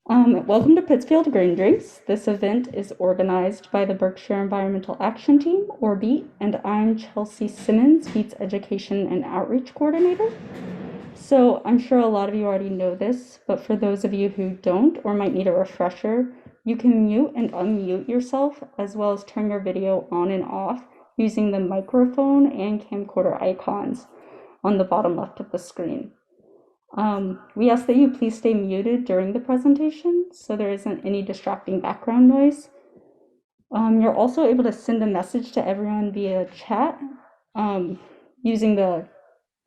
Welcome to Pittsfield Green Drinks. This event is organized by the Berkshire Environmental Action Team, or BEAT, and I'm Chelsea Simmons, BEAT's Education and Outreach Coordinator. So I'm sure a lot of you already know this, but for those of you who don't or might need a refresher, you can mute and unmute yourself as well as turn your video on and off using the microphone and camcorder icons on the bottom left of the screen. We ask that you please stay muted during the presentation so there isn't any distracting background noise. You're also able to send a message to everyone via chat using the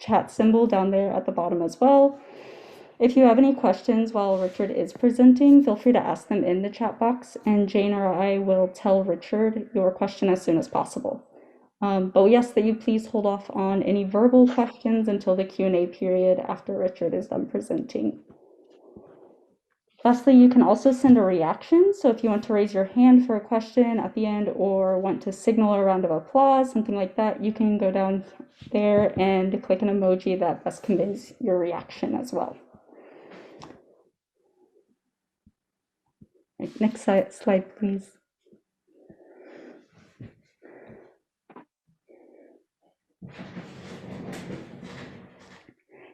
chat symbol down there at the bottom as well. If you have any questions while Richard is presenting, feel free to ask them in the chat box, and Jane or I will tell Richard your question as soon as possible. But we ask that you please hold off on any verbal questions until the Q&A period after Richard is done presenting. Lastly, you can also send a reaction. So if you want to raise your hand for a question at the end or want to signal a round of applause, something like that, you can go down there and click an emoji that best conveys your reaction as well. Right, next slide, please.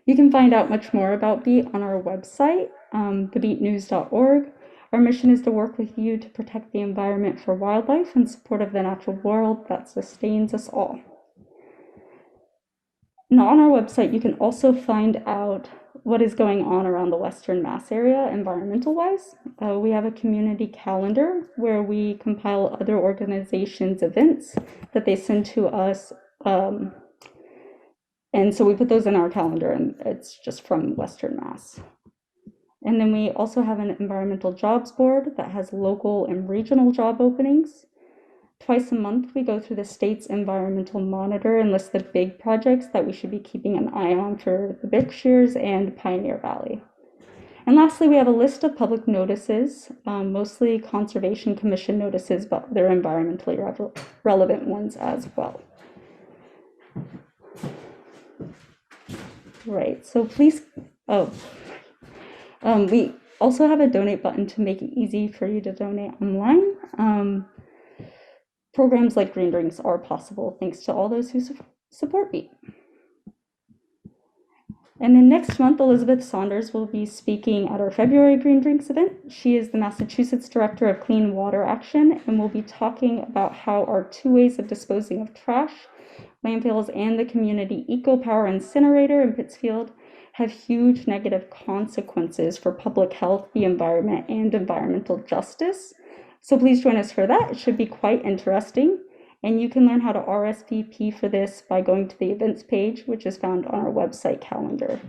You can find out much more about BEAT on our website, thebeatnews.org. Our mission is to work with you to protect the environment for wildlife in support of the natural world that sustains us all. Now on our website, you can also find out what is going on around the Western Mass area environmental-wise. We have a community calendar where we compile other organizations' events that they send to us. And so we put those in our calendar, and it's just from Western Mass. And then we also have an environmental jobs board that has local and regional job openings. Twice a month, we go through the state's environmental monitor and list the big projects that we should be keeping an eye on for the Berkshires and Pioneer Valley. And lastly, we have a list of public notices, mostly Conservation Commission notices, but they're environmentally relevant ones as well. Right, so please, we also have a donate button to make it easy for you to donate online. Programs like Green Drinks are possible thanks to all those who support BEAT. And then next month, Elizabeth Saunders will be speaking at our February Green Drinks event. She is the Massachusetts Director of Clean Water Action, and we'll be talking about how our two ways of disposing of trash, landfills, and the community eco-power incinerator in Pittsfield have huge negative consequences for public health, the environment, and environmental justice. So please join us for that. It should be quite interesting. And you can learn how to RSVP for this by going to the events page, which is found on our website calendar.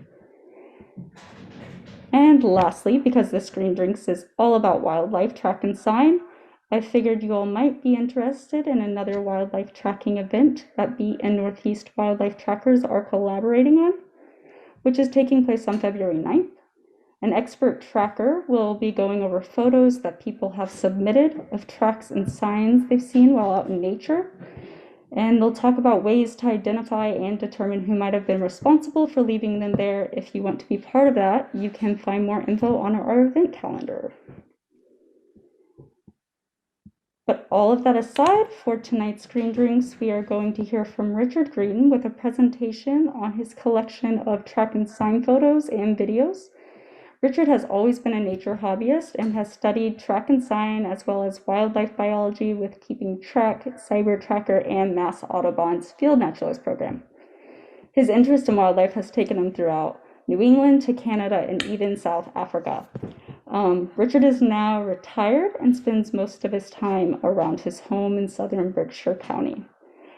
And lastly, because this Green Drinks is all about wildlife track and sign, I figured you all might be interested in another wildlife tracking event that BEAT and Northeast Wildlife Trackers are collaborating on, which is taking place on February 9th. An expert tracker will be going over photos that people have submitted of tracks and signs they've seen while out in nature. And they'll talk about ways to identify and determine who might have been responsible for leaving them there. If you want to be part of that, you can find more info on our event calendar. But all of that aside, for tonight's Green Drinks, we are going to hear from Richard Greene with a presentation on his collection of track and sign photos and videos. Richard has always been a nature hobbyist and has studied track and sign as well as wildlife biology with Keeping Track, Cyber Tracker, and Mass Audubon's Field Naturalist program. His interest in wildlife has taken him throughout New England to Canada and even South Africa. Richard is now retired and spends most of his time around his home in southern Berkshire County.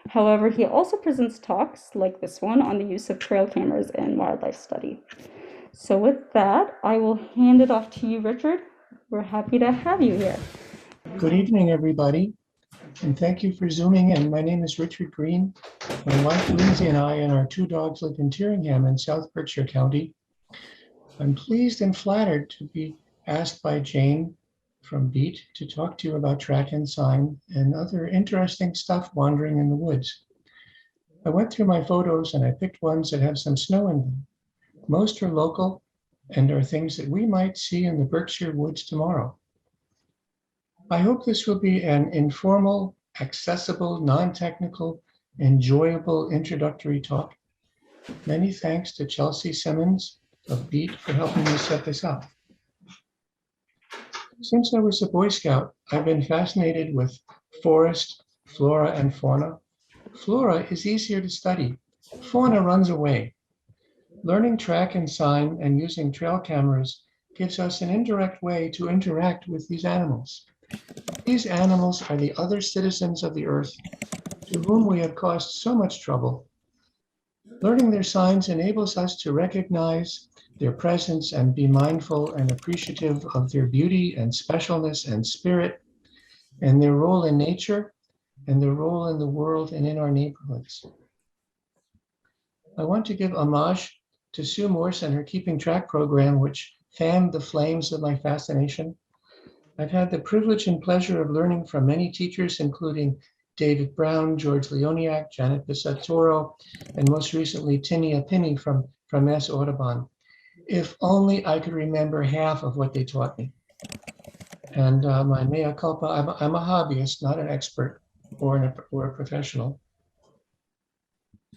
However, he also presents talks like this one on the use of trail cameras in wildlife study. So with that, I will hand it off to you, Richard. We're happy to have you here. Good evening, everybody, and thank you for Zooming in. My name is Richard Greene. My wife, Lindsay, and I and our two dogs live in Tyringham in South Berkshire County. I'm pleased and flattered to be asked by Jane from BEAT to talk to you about track and sign and other interesting stuff wandering in the woods. I went through my photos and I picked ones that have some snow in them. Most are local and are things that we might see in the Berkshire woods tomorrow. I hope this will be an informal, accessible, non-technical, enjoyable introductory talk. Many thanks to Chelsea Simmons of Beech for helping me set this up. Since I was a Boy Scout, I've been fascinated with forest, flora, and fauna. Flora is easier to study. Fauna runs away. Learning track and sign and using trail cameras gives us an indirect way to interact with these animals. These animals are the other citizens of the earth to whom we have caused so much trouble. Learning their signs enables us to recognize their presence and be mindful and appreciative of their beauty and specialness and spirit and their role in nature and their role in the world and in our neighborhoods. I want to give homage to Sue Morse and her Keeping Track program, which fanned the flames of my fascination. I've had the privilege and pleasure of learning from many teachers, including David Brown, George Leoniak, Janet Pisatoro, and most recently, Tinia Pinney from Mass Audubon. If only I could remember half of what they taught me. And my mea culpa, I'm a hobbyist, not an expert or a professional.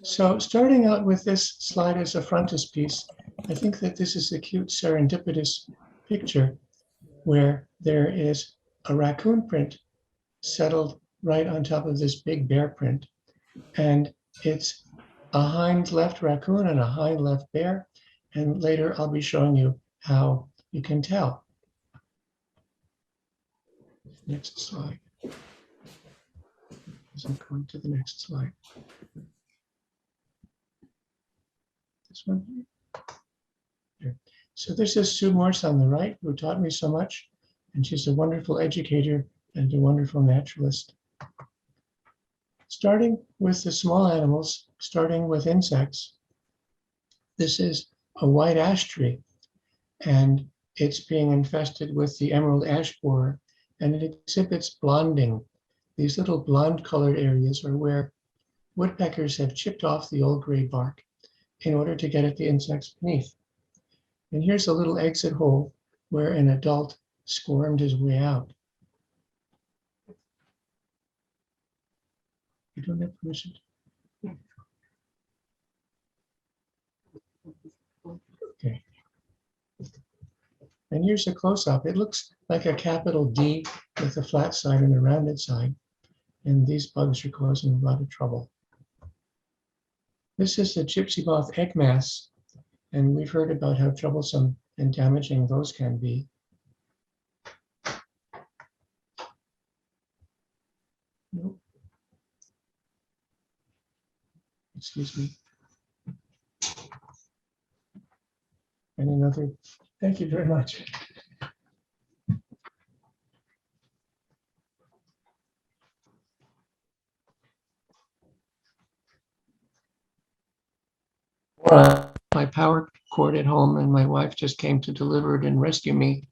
So starting out with this slide as a frontispiece, I think that this is a cute serendipitous picture where there is a raccoon print settled right on top of this big bear print. And it's a hind left raccoon and a hind left bear. And later I'll be showing you how you can tell. Next slide. I'm going to the next slide. This one here. So this is Sue Morse on the right, who taught me so much, and she's a wonderful educator and a wonderful naturalist. Starting with the small animals, starting with insects, this is a white ash tree, and it's being infested with the emerald ash borer, and it exhibits blonding. These little blonde colored areas are where woodpeckers have chipped off the old gray bark in order to get at the insects beneath. And here's a little exit hole where an adult squirmed his way out. You don't have permission. Okay. And here's a close-up. It looks like a capital D with a flat side and a rounded side. And these bugs are causing a lot of trouble. This is the gypsy moth egg mass, and we've heard about how troublesome and damaging those can be. Nope. Excuse me. And another, thank you very much. My power cord at home, and my wife just came to deliver it and rescue me.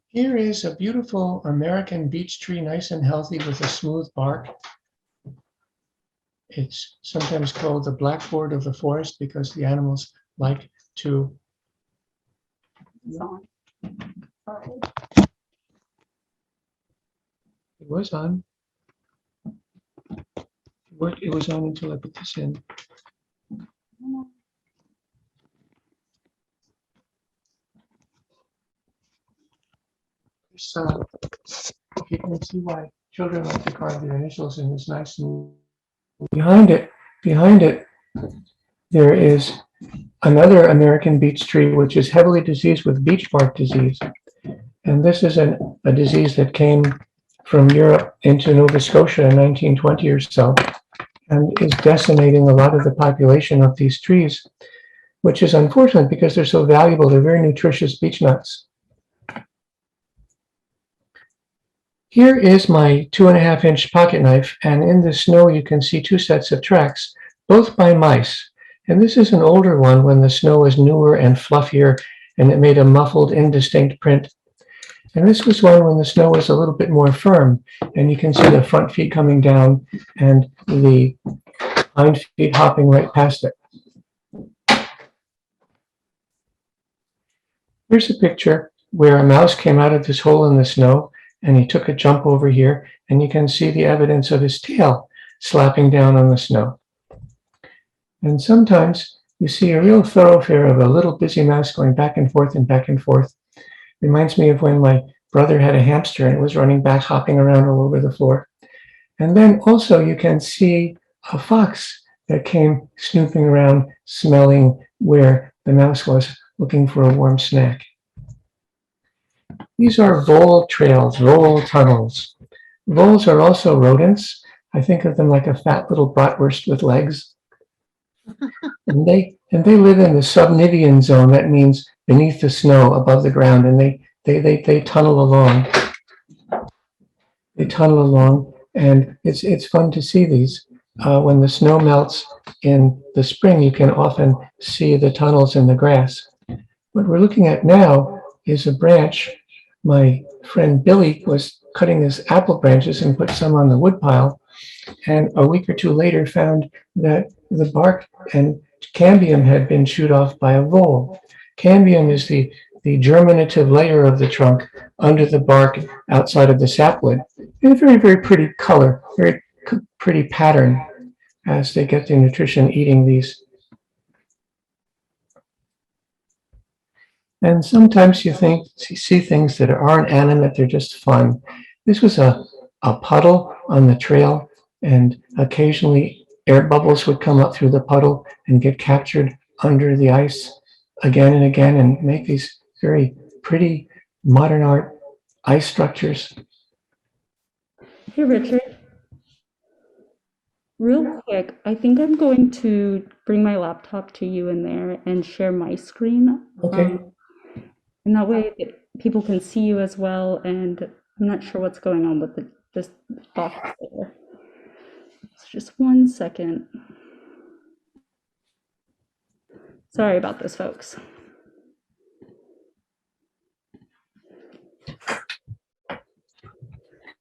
Here is a beautiful American beech tree, nice and healthy with a smooth bark. It's sometimes called the blackboard of the forest because the animals like to. It's on. Sorry. It was on. It was on until I put this in. You can see why children like to carve their initials in this nice smooth. Behind it, there is another American beech tree which is heavily diseased with beech bark disease. And this is a disease that came from Europe into Nova Scotia in 1920 or so, and is decimating a lot of the population of these trees, which is unfortunate because they're so valuable. They're very nutritious beech nuts. Here is my 2.5-inch pocket knife, and in the snow you can see two sets of tracks, both by mice. And this is an older one when the snow was newer and fluffier, and it made a muffled, indistinct print. And this was one when the snow was a little bit more firm, and you can see the front feet coming down and the hind feet hopping right past it. Here's a picture where a mouse came out of this hole in the snow, and he took a jump over here, and you can see the evidence of his tail slapping down on the snow. And sometimes you see a real thoroughfare of a little busy mouse going back and forth and back and forth. Reminds me of when my brother had a hamster and it was running back, hopping around all over the floor. And then also you can see a fox that came snooping around, smelling where the mouse was, looking for a warm snack. These are vole trails, vole tunnels. Voles are also rodents. I think of them like a fat little bratwurst with legs. And they live in the subnivean zone. That means beneath the snow, above the ground, and they tunnel along. They tunnel along, and it's fun to see these. When the snow melts in the spring, you can often see the tunnels in the grass. What we're looking at now is a branch. My friend Billy was cutting his apple branches and put some on the woodpile, and a week or two later found that the bark and cambium had been chewed off by a vole. Cambium is the germinative layer of the trunk under the bark outside of the sapwood. And a very, very pretty color, very pretty pattern as they get their nutrition eating these. And sometimes you see things that aren't animate, they're just fun. This was a puddle on the trail, and occasionally air bubbles would come up through the puddle and get captured under the ice again and again and make these very pretty modern art ice structures. Hey, Richard. Real quick, I think I'm going to bring my laptop to you in there and share my screen. Okay. And that way people can see you as well. And I'm not sure what's going on with this box there. So just 1 second. Sorry about this, folks.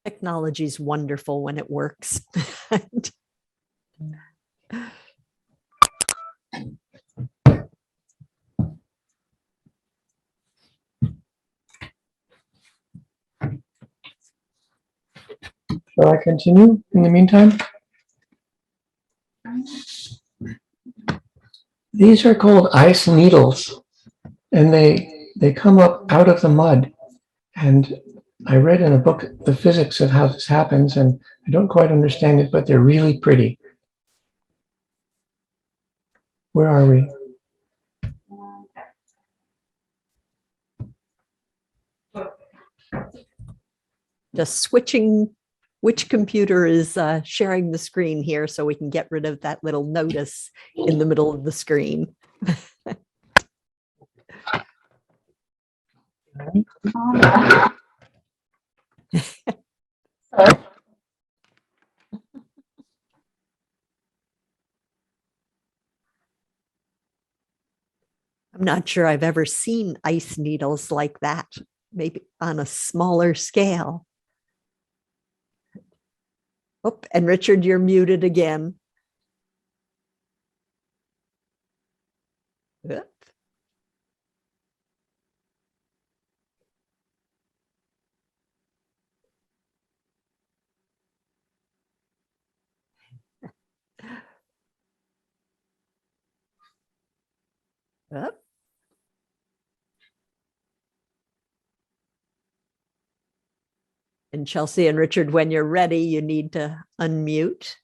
Technology is wonderful when it works. Shall I continue in the meantime? These are called ice needles, and they come up out of the mud. And I read in a book the physics of how this happens, and I don't quite understand it, but they're really pretty. Where are we? Just switching which computer is sharing the screen here so we can get rid of that little notice in the middle of the screen. I'm not sure I've ever seen ice needles like that, maybe on a smaller scale. Oh, and Richard, you're muted again. Oop. Oop. And Chelsea and Richard, when you're ready, you need to unmute.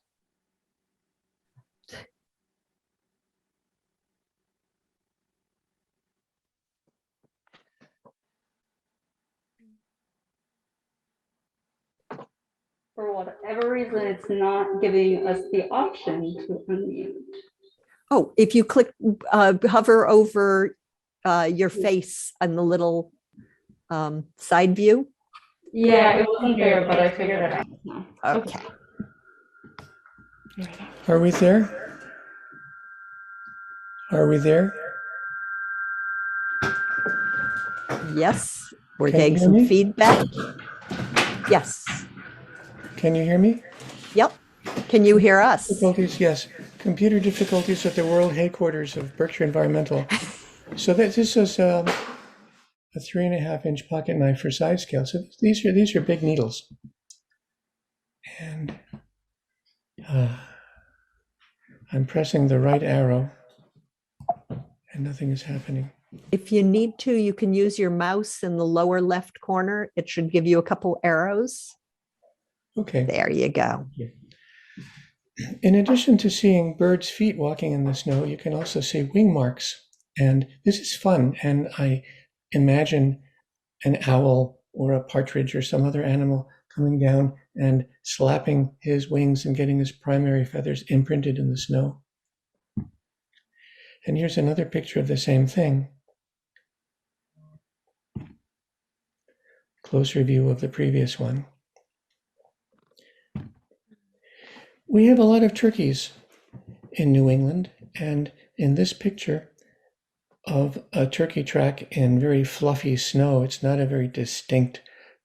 For whatever reason, it's not giving us the option to unmute. Oh, if you click, hover over your face and the little side view. Yeah, it wasn't there, but I figured it out now. Okay. Are we there? Are we there? Yes, We're Can you getting hear some me? feedback. Yes. Can you hear me? Yep. Can you hear us? Difficulties, yes. Computer difficulties at the world headquarters of Berkshire Environmental. So this is a 3.5-inch pocket knife for size scale. So these are big needles. And I'm pressing the right arrow and nothing is happening. If you need to, you can use your mouse in the lower left corner. It should give you a couple arrows. Okay. There you go. In addition to seeing birds' feet walking in the snow, you can also see wing marks. And this is fun. And I imagine an owl or a partridge or some other animal coming down and slapping his wings and getting his primary feathers imprinted in the snow. And here's another picture of the same thing. Closer view of the previous one. We have a lot of turkeys in New England, and in this picture of a turkey track in very fluffy snow, it's not a very distinct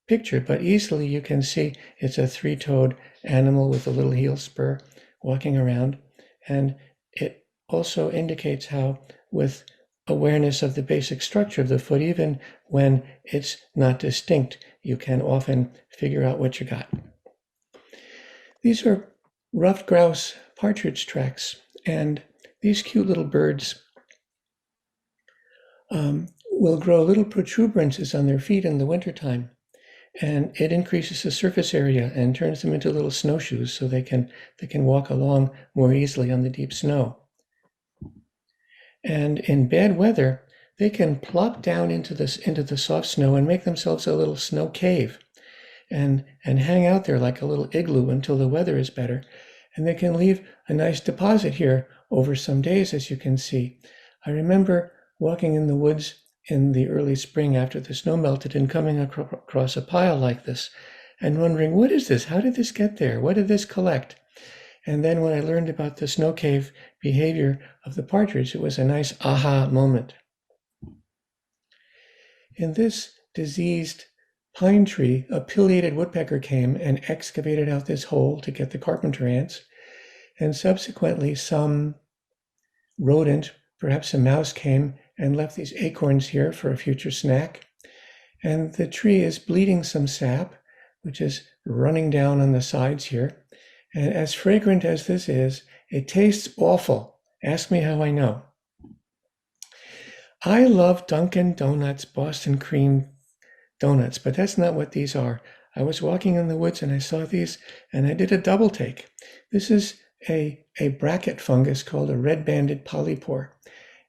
picture, but easily you can see it's a three-toed animal with a little heel spur walking around, and it also indicates how, with awareness of the basic structure of the foot, even when it's not distinct, you can often figure out what you got. These are ruffed grouse partridge tracks, and these cute little birds will grow little protuberances on their feet in the wintertime, and it increases the surface area and turns them into little snowshoes so they can walk along more easily on the deep snow. And in bad weather, they can plop down into the soft snow and make themselves a little snow cave and hang out there like a little igloo until the weather is better. And they can leave a nice deposit here over some days, as you can see. I remember walking in the woods in the early spring after the snow melted and coming across a pile like this and wondering, what is this? How did this get there? What did this collect? And then when I learned about the snow cave behavior of the partridge, it was a nice aha moment. In this diseased pine tree, a pileated woodpecker came and excavated out this hole to get the carpenter ants, and subsequently some rodent, perhaps a mouse, came and left these acorns here for a future snack. And the tree is bleeding some sap, which is running down on the sides here. And as fragrant as this is, it tastes awful. Ask me how I know. I love Dunkin' Donuts Boston cream donuts, but that's not what these are. I was walking in the woods and I saw these and I did a double take. This is a bracket fungus called a red-banded polypore.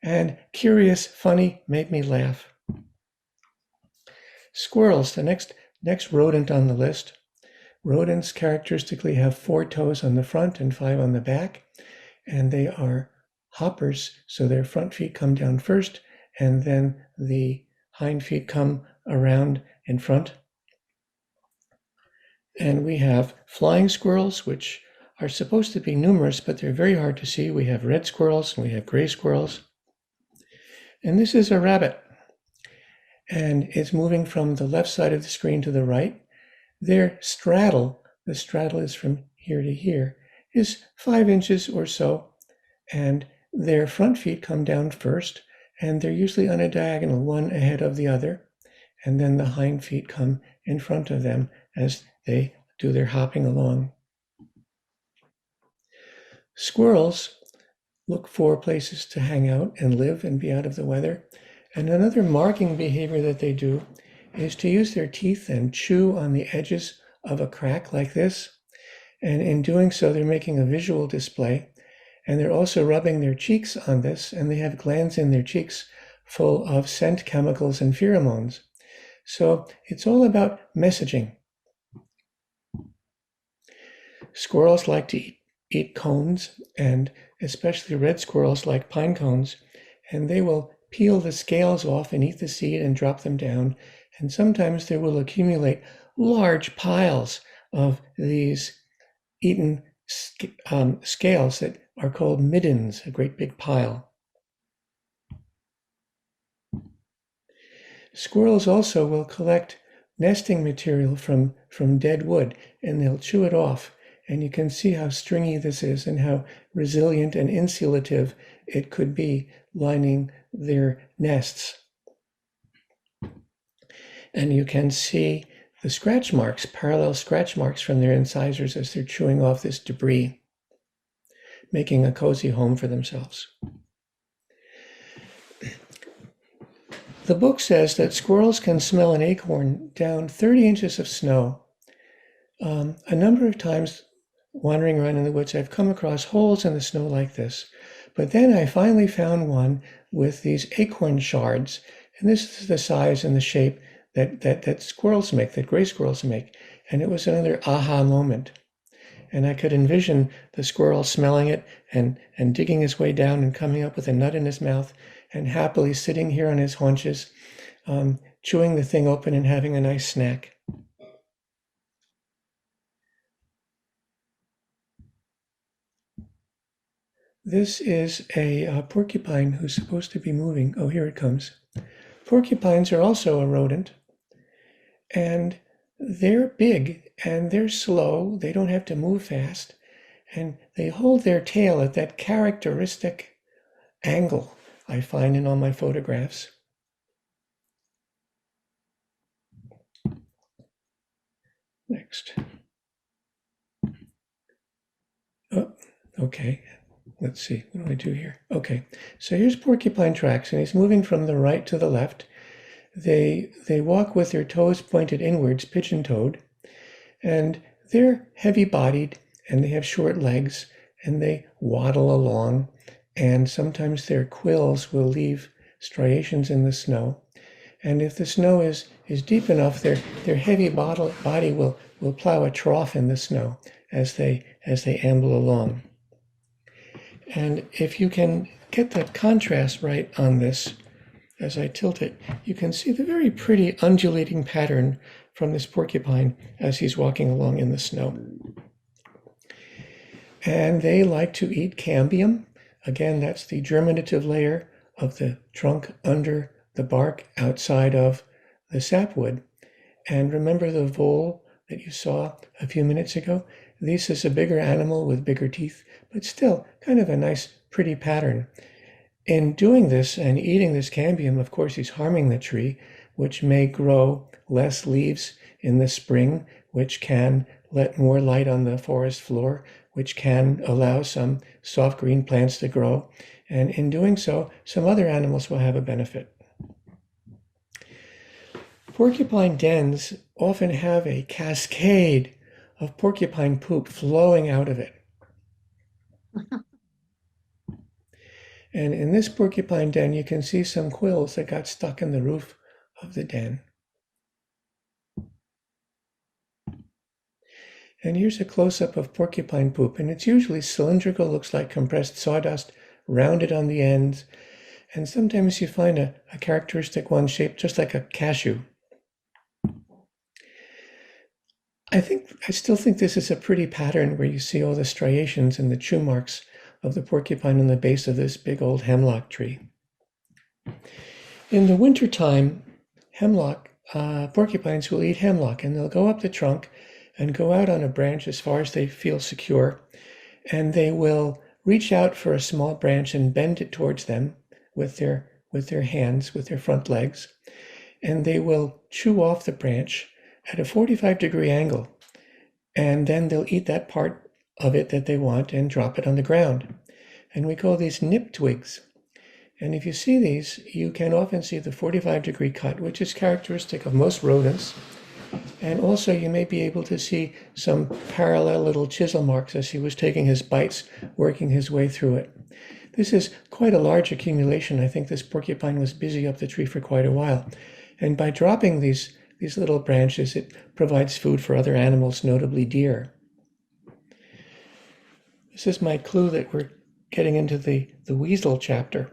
And curious, funny, made me laugh. Squirrels, the next rodent on the list. Rodents characteristically have 4 toes on the front and 5 on the back, and they are hoppers, so their front feet come down first, and then the hind feet come around in front. And we have flying squirrels, which are supposed to be numerous, but they're very hard to see. We have red squirrels and we have gray squirrels. And this is a rabbit, and it's moving from the left side of the screen to the right. Their straddle, the straddle is from here to here, is 5 inches or so, and their front feet come down first, and they're usually on a diagonal, one ahead of the other, and then the hind feet come in front of them as they do their hopping along. Squirrels look for places to hang out and live and be out of the weather. And another marking behavior that they do is to use their teeth and chew on the edges of a crack like this. And in doing so, they're making a visual display. And they're also rubbing their cheeks on this, and they have glands in their cheeks full of scent chemicals and pheromones. So it's all about messaging. Squirrels like to eat cones, and especially red squirrels like pine cones, and they will peel the scales off and eat the seed and drop them down. And sometimes there will accumulate large piles of these eaten scales that are called middens, a great big pile. Squirrels also will collect nesting material from dead wood, and they'll chew it off. And you can see how stringy this is and how resilient and insulative it could be lining their nests. And you can see the scratch marks, parallel scratch marks from their incisors as they're chewing off this debris, making a cozy home for themselves. The book says that squirrels can smell an acorn down 30 inches of snow. A number of times wandering around in the woods, I've come across holes in the snow like this. But then I finally found one with these acorn shards. And this is the size and the shape that squirrels make, that gray squirrels make. And it was another aha moment. And I could envision the squirrel smelling it and digging his way down and coming up with a nut in his mouth and happily sitting here on his haunches, chewing the thing open and having a nice snack. This is a porcupine who's supposed to be moving. Oh, here it comes. Porcupines are also a rodent, and they're big and they're slow. They don't have to move fast, and they hold their tail at that characteristic angle I find in all my photographs. Next. Oh, okay. Let's see, what do I do here? Okay, so here's Porcupine Tracks, and he's moving from the right to the left. They walk with their toes pointed inwards, pigeon-toed, and they're heavy-bodied, and they have short legs, and they waddle along, and sometimes their quills will leave striations in the snow. And if the snow is deep enough, their heavy body will plow a trough in the snow as they amble along. And if you can get that contrast right on this, as I tilt it, you can see the very pretty undulating pattern from this porcupine as he's walking along in the snow. And they like to eat cambium. Again, that's the germinative layer of the trunk under the bark outside of the sapwood. And remember the vole that you saw a few minutes ago? This is a bigger animal with bigger teeth, but still kind of a nice, pretty pattern. In doing this and eating this cambium, of course, he's harming the tree, which may grow less leaves in the spring, which can let more light on the forest floor, which can allow some soft green plants to grow. And in doing so, some other animals will have a benefit. Porcupine dens often have a cascade of porcupine poop flowing out of it. And in this porcupine den, you can see some quills that got stuck in the roof of the den. And here's a close-up of porcupine poop, and it's usually cylindrical, looks like compressed sawdust, rounded on the ends, and sometimes you find a characteristic one shaped just like a cashew. I still think this is a pretty pattern where you see all the striations and the chew marks of the porcupine on the base of this big old hemlock tree. In the wintertime, porcupines will eat hemlock, and they'll go up the trunk and go out on a branch as far as they feel secure, and they will reach out for a small branch and bend it towards them with their hands, with their front legs, and they will chew off the branch at a 45-degree angle, and then they'll eat that part of it that they want and drop it on the ground. And we call these nip twigs. And if you see these, you can often see the 45-degree cut, which is characteristic of most rodents. And also you may be able to see some parallel little chisel marks as he was taking his bites, working his way through it. This is quite a large accumulation. I think this porcupine was busy up the tree for quite a while. And by dropping these little branches, it provides food for other animals, notably deer. This is my clue that we're getting into the weasel chapter.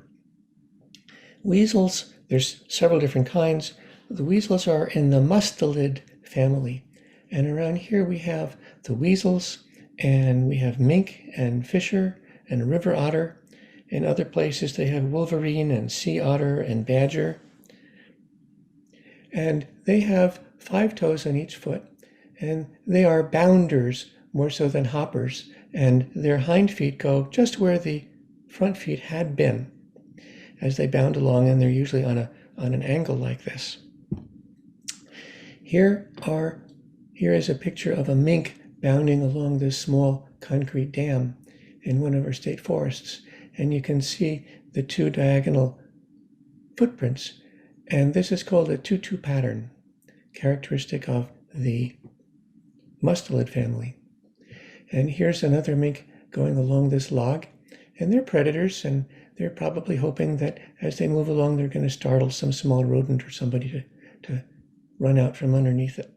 Weasels, there's several different kinds. The weasels are in the mustelid family. And around here we have the weasels, and we have mink and fisher and river otter. In other places they have wolverine and sea otter and badger. And they have 5 toes on each foot, and they are bounders more so than hoppers, and their hind feet go just where the front feet had been as they bound along, and they're usually on an angle like this. Here is a picture of a mink bounding along this small concrete dam in one of our state forests, and you can see the 2 diagonal footprints, and this is called a tutu pattern, characteristic of the mustelid family. And here's another mink going along this log, and they're predators, and they're probably hoping that as they move along, they're going to startle some small rodent or somebody to run out from underneath it.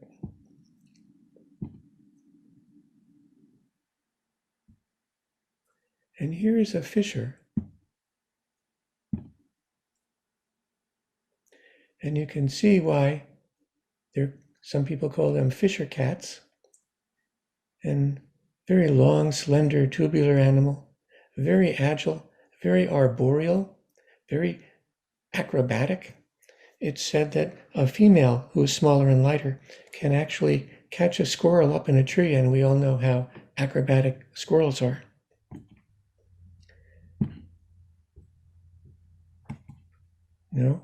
And here is a fisher. And you can see why some people call them fisher cats. And very long, slender, tubular animal, very agile, very arboreal, very acrobatic. It's said that a female who is smaller and lighter can actually catch a squirrel up in a tree, and we all know how acrobatic squirrels are. No?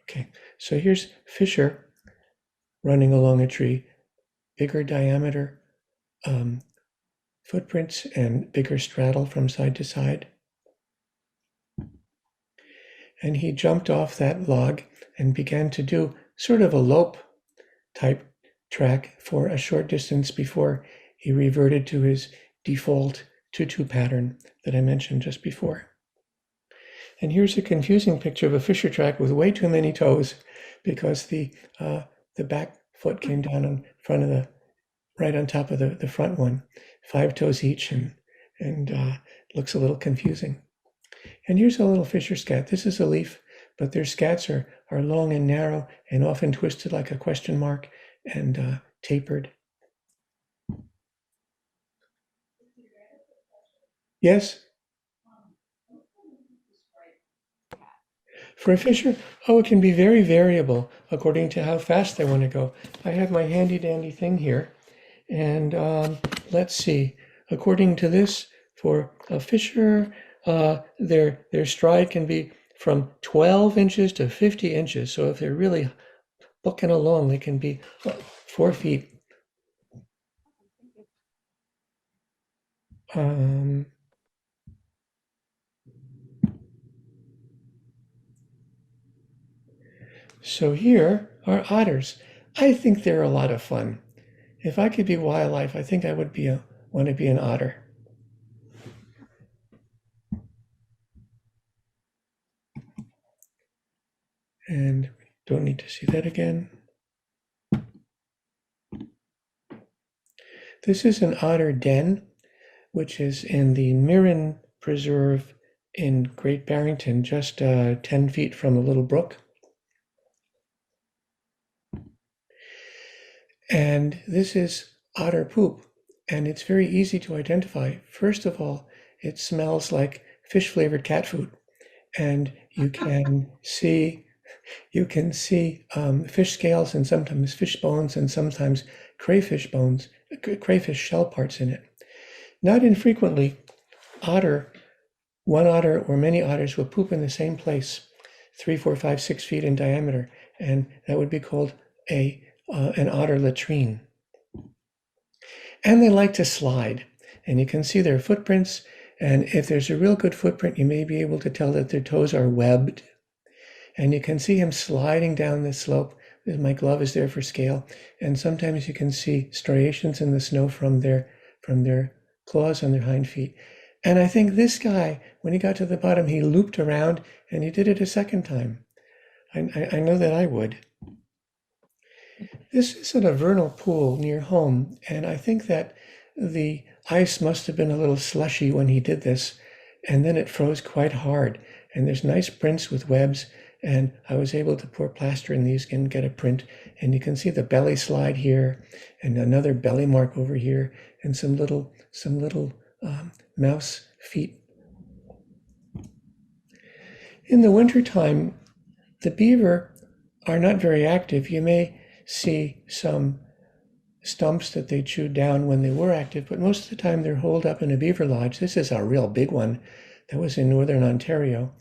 Okay, so here's Fisher running along a tree, bigger diameter footprints and bigger straddle from side to side. And he jumped off that log and began to do sort of a lope type track for a short distance before he reverted to his default tutu pattern that I mentioned just before. And here's a confusing picture of a fisher track with way too many toes because the back foot came down in front of right on top of the front one, 5 toes each, and looks a little confusing. And here's a little fisher scat. This is a leaf, but their scats are long and narrow and often twisted like a question mark and tapered. Yes? For a fisher, it can be very variable according to how fast they want to go. I have my handy dandy thing here, and let's see. According to this, for a fisher, their stride can be from 12 inches to 50 inches. So if they're really booking along, they can be 4 feet. So here are otters. I think they're a lot of fun. If I could be wildlife, I think I would want to be an otter. And don't need to see that again. This is an Otter Den, which is in the Mirren Preserve in Great Barrington, just 10 feet from a little brook. And this is Otter Poop, and it's very easy to identify. First of all, it smells like fish-flavored cat food, and you can see fish scales and sometimes fish bones and sometimes crayfish bones, crayfish shell parts in it. Not infrequently, one otter or many otters will poop in the same place, 3, 4, 5, 6 feet in diameter, and that would be called an otter latrine. And they like to slide, and you can see their footprints, and if there's a real good footprint, you may be able to tell that their toes are webbed. And you can see him sliding down this slope. My glove is there for scale, and sometimes you can see striations in the snow from their claws on their hind feet. And I think this guy, when he got to the bottom, he looped around, and he did it a second time. I know that I would. This is at a vernal pool near home, and I think that the ice must have been a little slushy when he did this, and then it froze quite hard. And there's nice prints with webs, and I was able to pour plaster in these and get a print. And you can see the belly slide here, and another belly mark over here, and some little mouse feet. In the wintertime, the beaver are not very active. You may see some stumps that they chewed down when they were active, but most of the time they're holed up in a beaver lodge. This is a real big one that was in northern Ontario,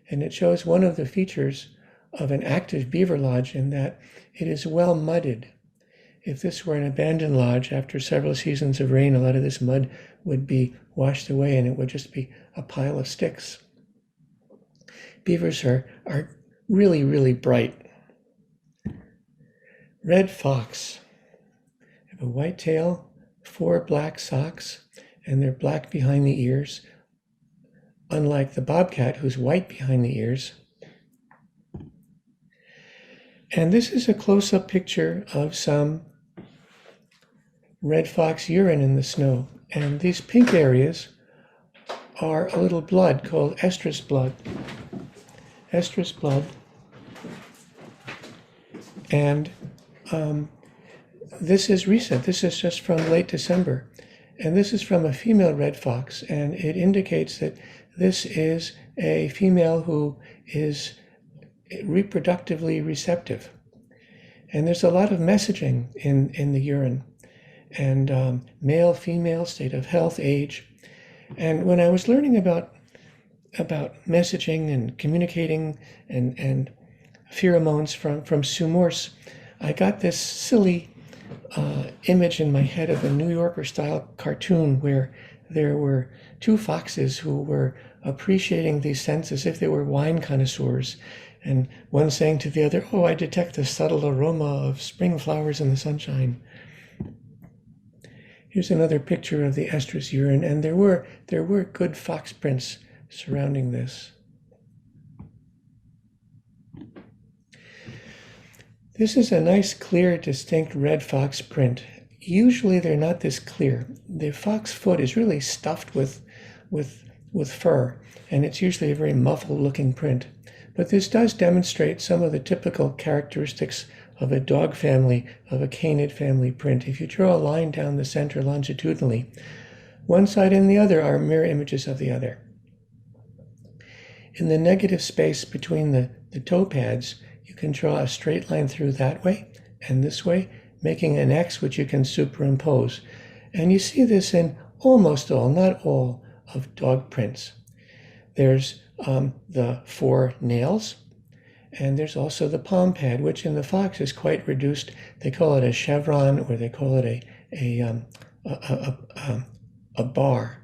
and it shows one of the features of an active beaver lodge in that it is well mudded. If this were an abandoned lodge, after several seasons of rain, a lot of this mud would be washed away and it would just be a pile of sticks. Beavers are really, really bright. Red fox. They have a white tail, 4 black socks, and they're black behind the ears, unlike the bobcat, who's white behind the ears. And this is a close-up picture of some red fox urine in the snow. And these pink areas are a little blood called estrus blood. Estrus blood. And this is recent. This is just from late December. And this is from a female red fox. And it indicates that this is a female who is reproductively receptive. And there's a lot of messaging in the urine. And male, female, state of health, age. And when I was learning about messaging and communicating and pheromones from Sue Morse, I got this silly image in my head of a New Yorker style cartoon where there were 2 foxes who were appreciating these scents as if they were wine connoisseurs. And one saying to the other, "Oh, I detect the subtle aroma of spring flowers in the sunshine." Here's another picture of the estrus urine, and there were good fox prints surrounding this. This is a nice, clear, distinct red fox print. Usually they're not this clear. The fox foot is really stuffed with fur, and it's usually a very muffled-looking print. But this does demonstrate some of the typical characteristics of a dog family, of a canid family print. If you draw a line down the center longitudinally, one side and the other are mirror images of the other. In the negative space between the toe pads, you can draw a straight line through that way and this way, making an X which you can superimpose. And you see this in almost all, not all, of dog prints. There's the 4 nails, and there's also the palm pad, which in the fox is quite reduced. They call it a chevron, or they call it a bar.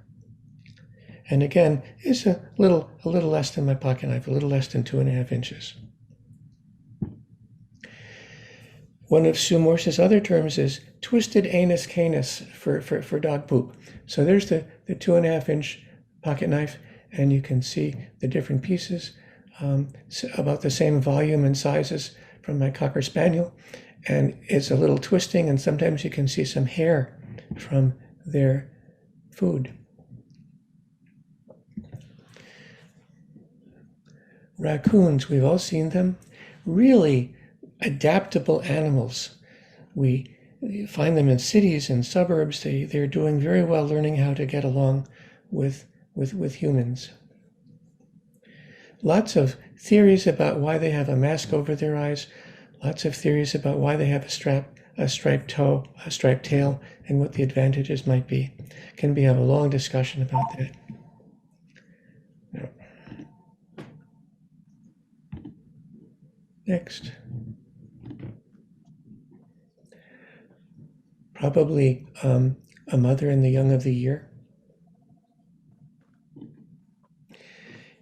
And again, it's a little less than my pocket knife, a little less than 2.5 inches. One of Sue Morse's other terms is twisted anus canis for dog poop. So there's the 2.5 inch pocket knife, and you can see the different pieces, about the same volume and sizes from my Cocker Spaniel. And it's a little twisting, and sometimes you can see some hair from their food. Raccoons, we've all seen them. Really adaptable animals. We find them in cities and suburbs. They're doing very well learning how to get along with humans. Lots of theories about why they have a mask over their eyes. Lots of theories about why they have a striped toe, a striped tail, and what the advantages might be. Can we have a long discussion about that? No. Next. Probably a mother and the young of the year.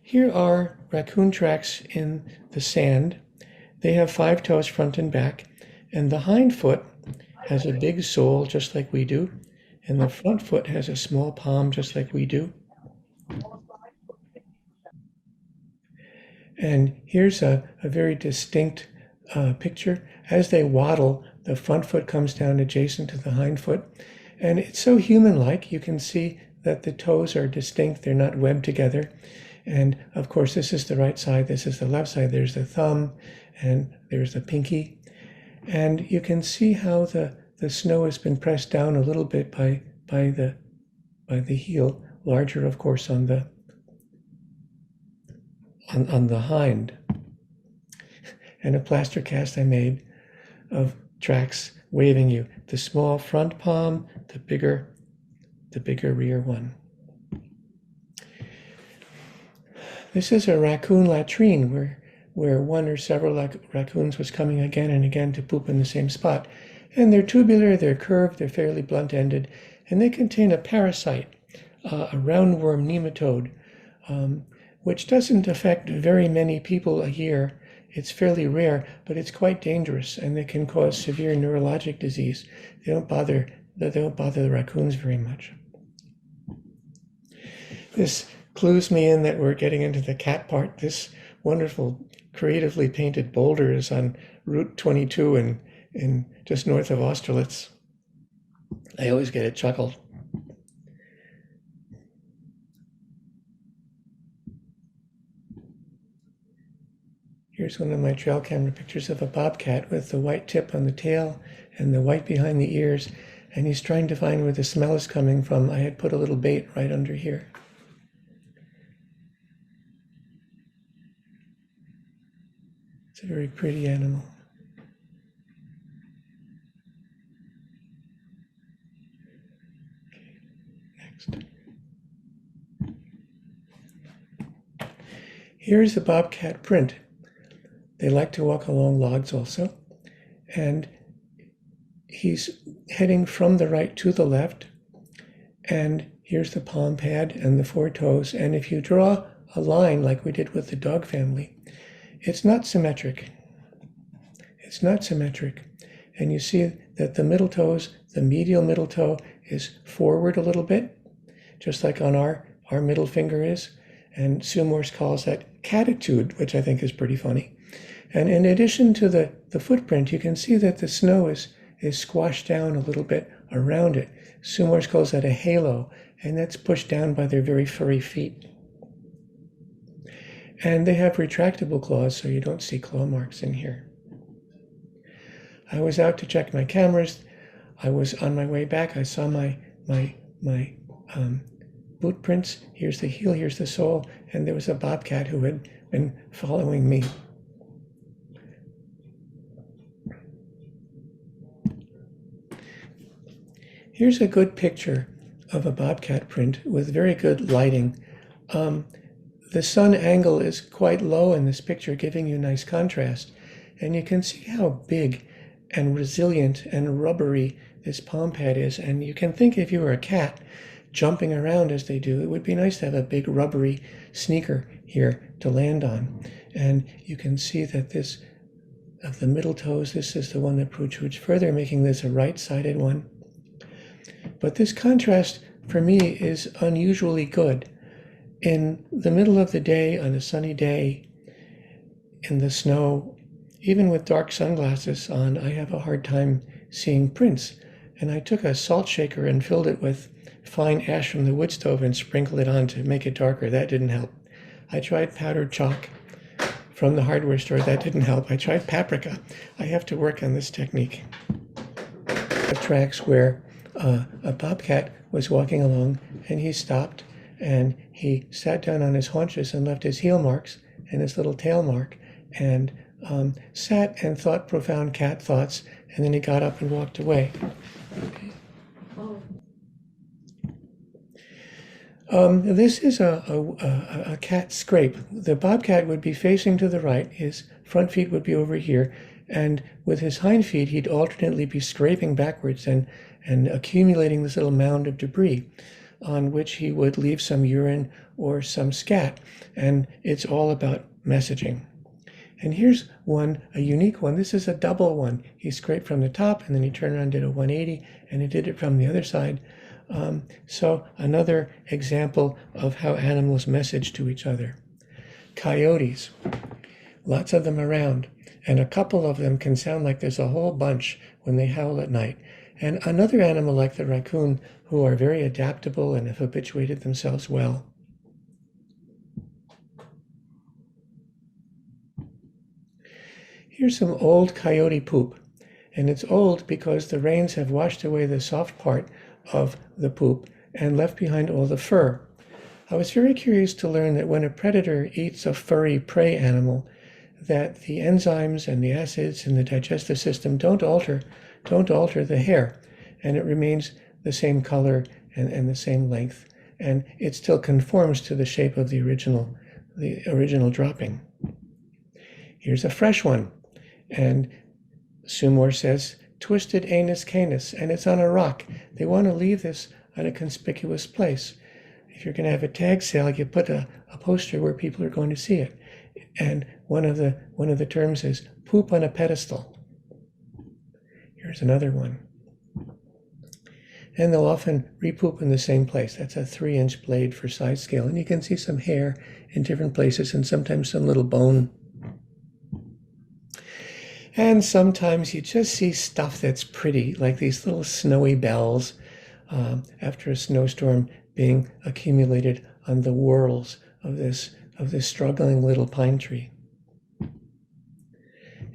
Here are raccoon tracks in the sand. They have 5 toes front and back, and the hind foot has a big sole just like we do, and the front foot has a small palm just like we do. And here's a very distinct picture. As they waddle, the front foot comes down adjacent to the hind foot, and it's so human-like. You can see that the toes are distinct. They're not webbed together. And of course, this is the right side, this is the left side. There's the thumb, and there's the pinky. And you can see how the snow has been pressed down a little bit by the heel, larger, of course, on the hind. and a plaster cast I made of tracks waving you. The small front palm, the bigger rear one. This is a raccoon latrine where one or several raccoons was coming again and again to poop in the same spot. And they're tubular, they're curved, they're fairly blunt-ended, and they contain a parasite, a roundworm nematode, which doesn't affect very many people a year. It's fairly rare, but it's quite dangerous, and they can cause severe neurologic disease. They don't bother the raccoons very much. This clues me in that we're getting into the cat part. This wonderful, creatively painted boulder is on Route 22 in just north of Austerlitz. I always get a chuckle. Here's one of my trail camera pictures of a bobcat with the white tip on the tail and the white behind the ears, and he's trying to find where the smell is coming from. I had put a little bait right under here. It's a very pretty animal. Okay, next. Here's the Bobcat Print. They like to walk along logs also, and he's heading from the right to the left, and here's the palm pad and the four toes, and if you draw a line like we did with the dog family, it's not symmetric. It's not symmetric, and you see that the middle toes, the medial middle toe is forward a little bit, just like on our middle finger is, and Sue Morse calls that catitude, which I think is pretty funny. And in addition to the footprint, you can see that the snow is squashed down a little bit around it. Sue Morse calls that a halo, and that's pushed down by their very furry feet. And they have retractable claws, so you don't see claw marks in here. I was out to check my cameras. I was on my way back. I saw my boot prints. Here's the heel, here's the sole, and there was a bobcat who had been following me. Here's a good picture of a bobcat print with very good lighting. The sun angle is quite low in this picture, giving you nice contrast. And you can see how big and resilient and rubbery this palm pad is. And you can think if you were a cat jumping around as they do, it would be nice to have a big rubbery sneaker here to land on. And you can see that this, of the middle toes, this is the one that protrudes further, making this a right-sided one. But this contrast for me is unusually good. In the middle of the day, on a sunny day, in the snow, even with dark sunglasses on, I have a hard time seeing prints. And I took a salt shaker and filled it with fine ash from the wood stove and sprinkled it on to make it darker. That didn't help. I tried powdered chalk from the hardware store. That didn't help. I tried paprika. I have to work on this technique. Tracks where a bobcat was walking along, and he stopped and he sat down on his haunches and left his heel marks and his little tail mark, and sat and thought profound cat thoughts, and then he got up and walked away. This is a cat scrape. The bobcat would be facing to the right, his front feet would be over here, and with his hind feet he'd alternately be scraping backwards and accumulating this little mound of debris on which he would leave some urine or some scat. And it's all about messaging. And here's one, a unique one. This is a double one. He scraped from the top, and then he turned around and did a 180, and he did it from the other side. So another example of how animals message to each other. Coyotes, lots of them around, and a couple of them can sound like there's a whole bunch when they howl at night. And another animal like the raccoon, who are very adaptable and have habituated themselves well. Here's some old coyote poop, and it's old because the rains have washed away the soft part of the poop and left behind all the fur. I was very curious to learn that when a predator eats a furry prey animal, that the enzymes and the acids in the digestive system don't alter the hair, and it remains the same color and the same length, and it still conforms to the shape of the original dropping. Here's a fresh one, and Sumor says twisted anus canis, and it's on a rock. They want to leave this on a conspicuous place. If you're going to have a tag sale, you put a poster where people are going to see it. And one of the terms is poop on a pedestal. Here's another one. And they'll often repoop in the same place. That's a 3-inch blade for size scale. And you can see some hair in different places and sometimes some little bone. And sometimes you just see stuff that's pretty, like these little snowy bells after a snowstorm being accumulated on the whorls of this struggling little pine tree.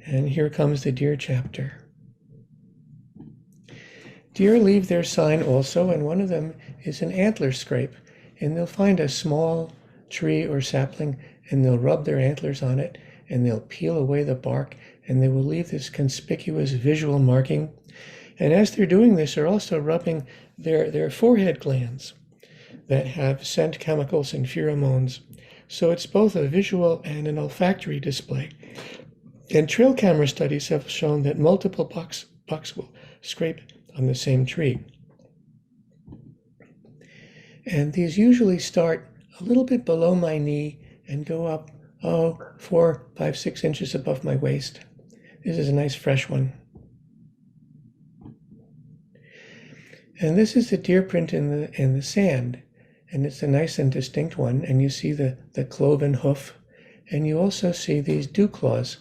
And here comes the deer chapter. Deer leave their sign also, and one of them is an antler scrape. And they'll find a small tree or sapling, and they'll rub their antlers on it, and they'll peel away the bark, and they will leave this conspicuous visual marking. And as they're doing this, they're also rubbing their forehead glands that have scent chemicals and pheromones. So it's both a visual and an olfactory display. And trail camera studies have shown that multiple bucks will scrape on the same tree. And these usually start a little bit below my knee and go up, 4, 5, 6 inches above my waist. This is a nice fresh one. And this is the deer print in the sand. And it's a nice and distinct one. And you see the cloven hoof. And you also see these dew claws.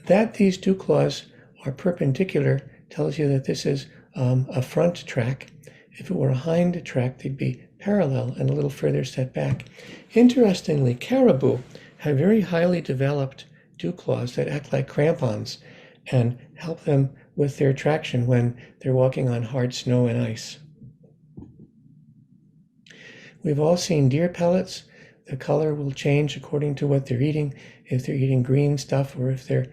That these dew claws are perpendicular tells you that this is a front track. If it were a hind track, they'd be parallel and a little further set back. Interestingly, caribou have very highly developed dew claws that act like crampons and help them with their traction when they're walking on hard snow and ice. We've all seen deer pellets. The color will change according to what they're eating, if they're eating green stuff or if they're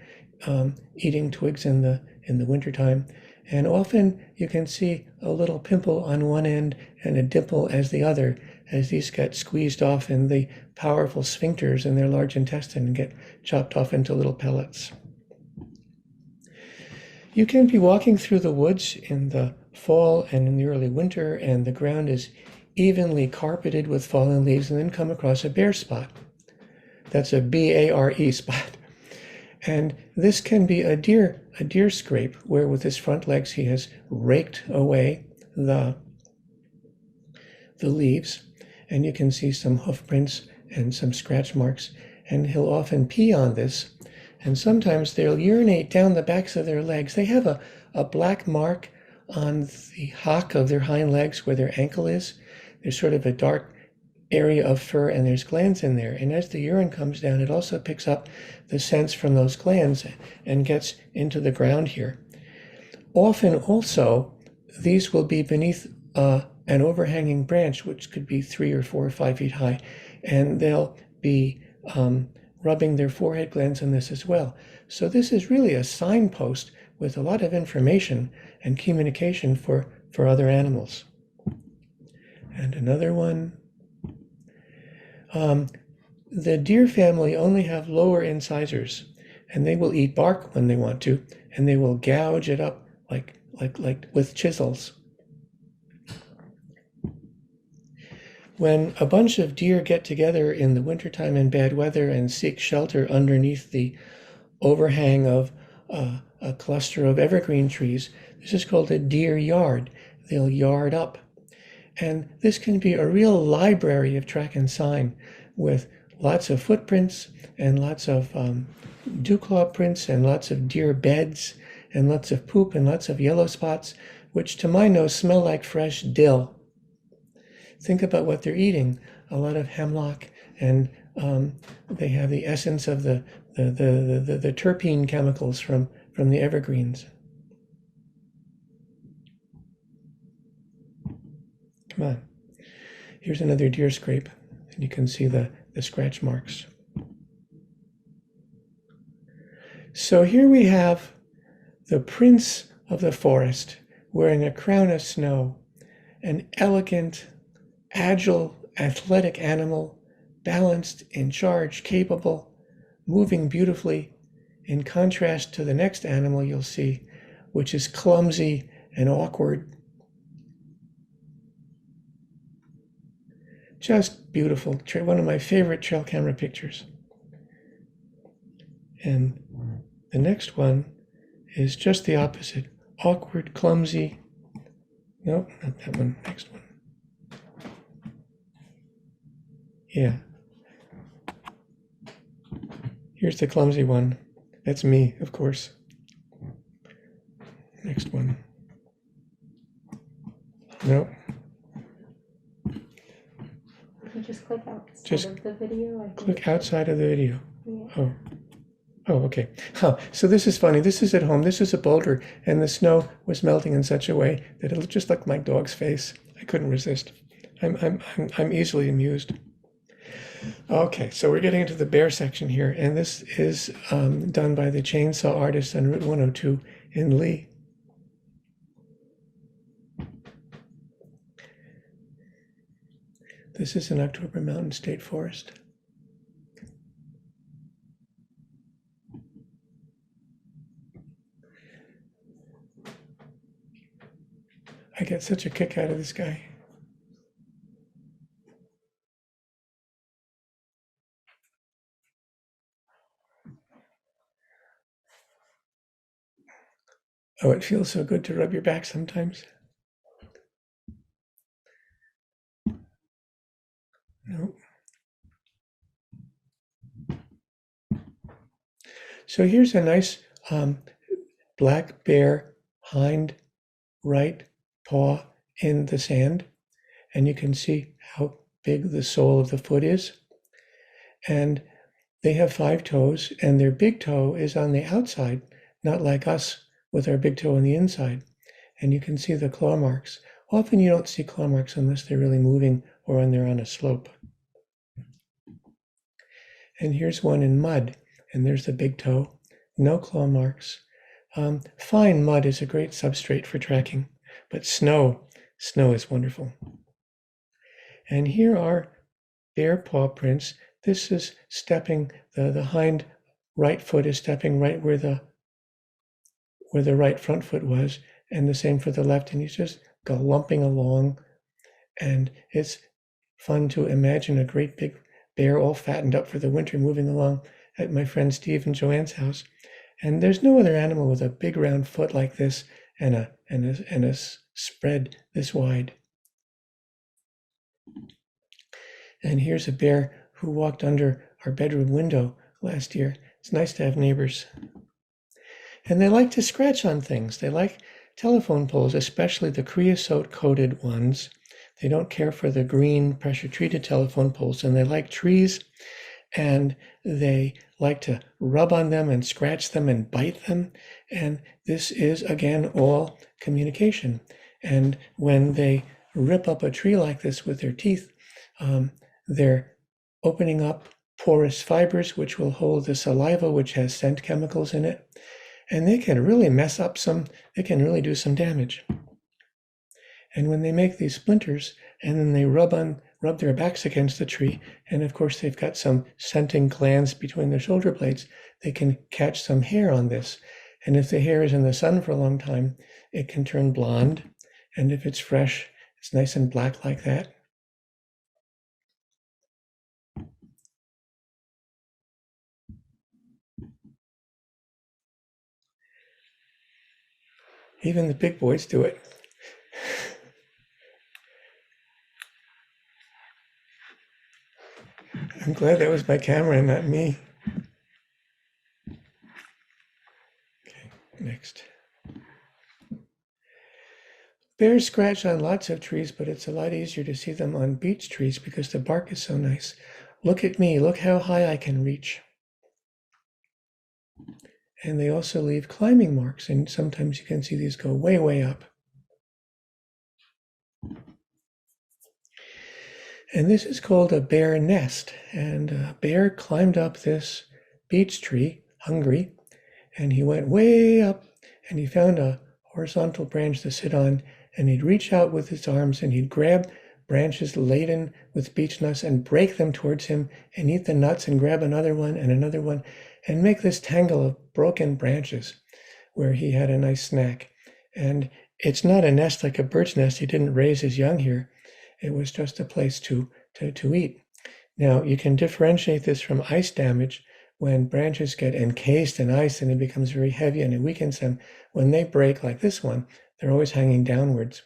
eating twigs in the wintertime. And often you can see a little pimple on one end and a dimple as the other, as these get squeezed off in the powerful sphincters in their large intestine and get chopped off into little pellets. You can be walking through the woods in the fall and in the early winter, and the ground is evenly carpeted with fallen leaves, and then come across a bare spot. That's a B-A-R-E spot. And this can be a deer scrape, where with his front legs he has raked away the leaves, and you can see some hoof prints and some scratch marks, and he'll often pee on this, and sometimes they'll urinate down the backs of their legs. They have a black mark on the hock of their hind legs where their ankle is. There's sort of a dark area of fur, and there's glands in there. And as the urine comes down, it also picks up the scents from those glands and gets into the ground here. Often also, these will be beneath an overhanging branch, which could be 3 or 4 or 5 feet high, and they'll be rubbing their forehead glands on this as well. So this is really a signpost with a lot of information and communication for other animals. And another one. The deer family only have lower incisors, and they will eat bark when they want to, and they will gouge it up like with chisels. When a bunch of deer get together in the wintertime in bad weather and seek shelter underneath the overhang of a cluster of evergreen trees, this is called a deer yard. They'll yard up. And this can be a real library of track and sign with lots of footprints and lots of dew claw prints and lots of deer beds and lots of poop and lots of yellow spots, which to my nose smell like fresh dill. Think about what they're eating. A lot of hemlock, and they have the essence of the terpene chemicals from the evergreens. Come on. Here's another deer scrape, and you can see the scratch marks. So here we have the prince of the forest wearing a crown of snow, an elegant, agile, athletic animal, balanced, in charge, capable, moving beautifully, in contrast to the next animal you'll see, which is clumsy and awkward. Just beautiful. One of my favorite trail camera pictures. And the next one is just the opposite. Awkward, clumsy. Nope, not that one. Next one. Yeah. Here's the clumsy one. That's me, of course. Next one. Nope. You just click outside Just of the video. I think. Click outside of the video. Yeah. Oh. Oh, okay. So this is funny. This is at home. This is a boulder, and the snow was melting in such a way that it looked just like my dog's face. I couldn't resist. I'm easily amused. Okay, so we're getting into the bear section here, and this is done by the chainsaw artist on Route 102 in Lee. This is an October Mountain State Forest. I get such a kick out of this guy. Oh, it feels so good to rub your back sometimes. No. So here's a nice black bear hind right paw in the sand, and you can see how big the sole of the foot is. And they have 5 toes, and their big toe is on the outside, not like us with our big toe on the inside. And you can see the claw marks. Often you don't see claw marks unless they're really moving or when they're on a slope. And here's one in mud, and there's the big toe, no claw marks. Fine mud is a great substrate for tracking, but snow is wonderful. And here are bear paw prints. This is stepping, the hind right foot is stepping right where the right front foot was, and the same for the left, and he's just galloping along. And it's fun to imagine a great big bear all fattened up for the winter moving along at my friend Steve and Joanne's house. And there's no other animal with a big round foot like this and a spread this wide. And here's a bear who walked under our bedroom window last year. It's nice to have neighbors. And they like to scratch on things. They like telephone poles, especially the creosote-coated ones. They don't care for the green pressure-treated telephone poles, and they like trees, and they like to rub on them and scratch them and bite them. And this is, again, all communication. And when they rip up a tree like this with their teeth, they're opening up porous fibers, which will hold the saliva, which has scent chemicals in it. And they can really mess up they can really do some damage. And when they make these splinters, and then they rub their backs against the tree, and of course they've got some scenting glands between their shoulder blades, they can catch some hair on this. And if the hair is in the sun for a long time, it can turn blonde. And if it's fresh, it's nice and black like that. Even the big boys do it. I'm glad that was my camera and not me. Okay, next. Bears scratch on lots of trees, but it's a lot easier to see them on beech trees because the bark is so nice. Look at me, look how high I can reach. And they also leave climbing marks, and sometimes you can see these go way, way up. And this is called a bear nest. And a bear climbed up this beech tree, hungry, and he went way up and he found a horizontal branch to sit on, and he'd reach out with his arms and he'd grab branches laden with beech nuts and break them towards him and eat the nuts and grab another one and make this tangle of broken branches where he had a nice snack. And it's not a nest like a bird's nest. He didn't raise his young here. It was just a place to eat. Now, you can differentiate this from ice damage. When branches get encased in ice and it becomes very heavy and it weakens them, when they break like this one, they're always hanging downwards.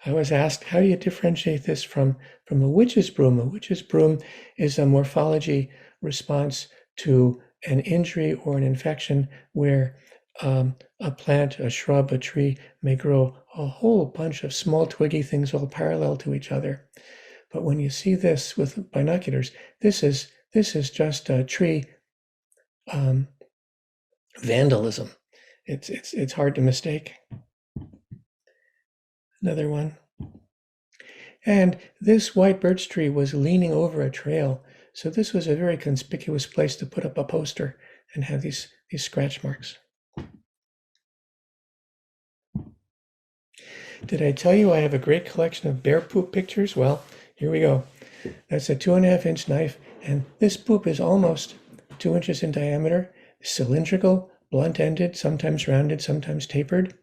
I was asked, how do you differentiate this from a witch's broom? A witch's broom is a morphology response to an injury or an infection where a plant, a shrub, a tree may grow a whole bunch of small twiggy things all parallel to each other. But when you see this with binoculars, this is just a tree vandalism. It's hard to mistake. Another one. And this white birch tree was leaning over a trail, so this was a very conspicuous place to put up a poster and have these scratch marks. Did I tell you I have a great collection of bear poop pictures? Well, here we go. That's a 2.5-inch knife, and this poop is almost 2 inches in diameter, cylindrical, blunt-ended, sometimes rounded, sometimes tapered.